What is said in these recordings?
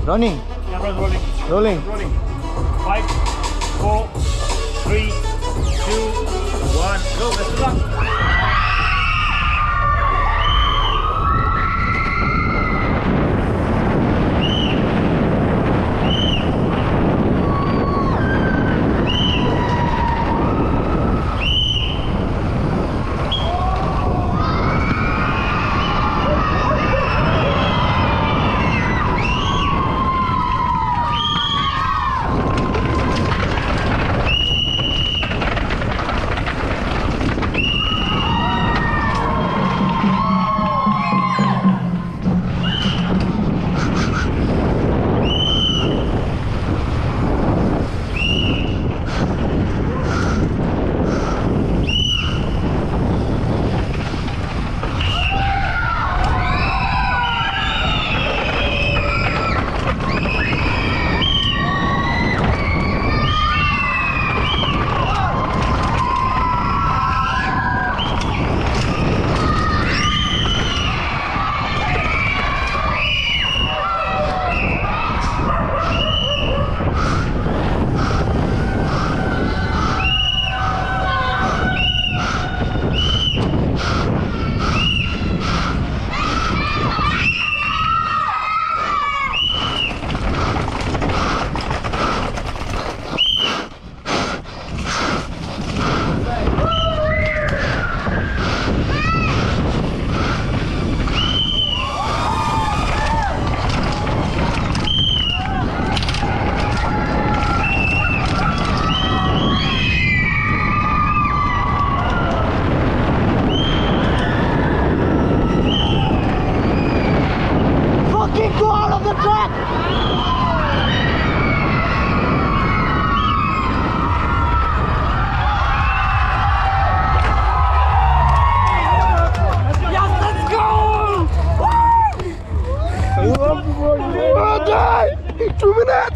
Running. Camera's rolling. Rolling. Rolling. 5, 4, 3, 2, 1. Go. Let's go.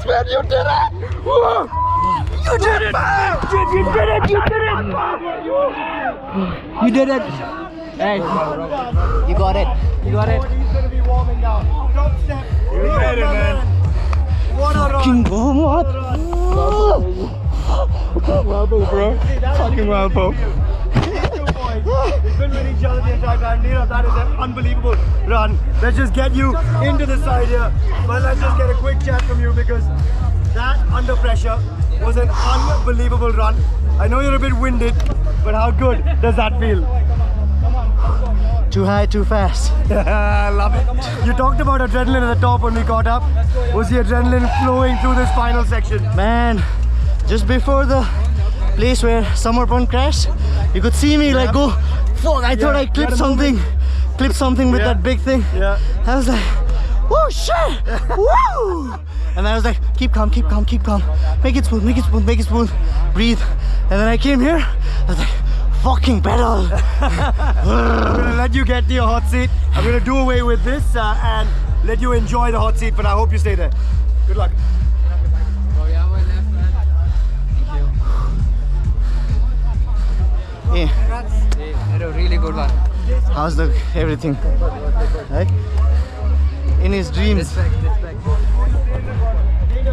Man, you did it! Whoa. You did it, man! You did it! You did it! You did it! Hey, you got it. You got it. He's gonna be warming down. Top step. You made it, man. What a Fucking run! what? Marble, bro. Fucking marble. We've been with each other the entire time. Neerav, that is an unbelievable run. Let's just get you into the side here. But let's just get a quick chat from you because that under pressure was an unbelievable run. I know you're a bit winded, but how good does that feel? Too high, too fast. I love it. You talked about adrenaline at the top when we caught up. Was the adrenaline flowing through this final section? Man, just before the place where Summer Point crashed, you could see me like go, fuck, I thought I clipped something with that big thing. Yeah. I was like, whoa, shit, woo! And I was like, keep calm, keep calm, keep calm. Make it smooth, make it smooth, make it smooth. Breathe. And then I came here, I was like, fucking pedal. I'm gonna let you get to your hot seat. I'm gonna do away with this and let you enjoy the hot seat, but I hope you stay there. Good luck. Yeah. Had a really good one. How's the everything? Right? In his dreams.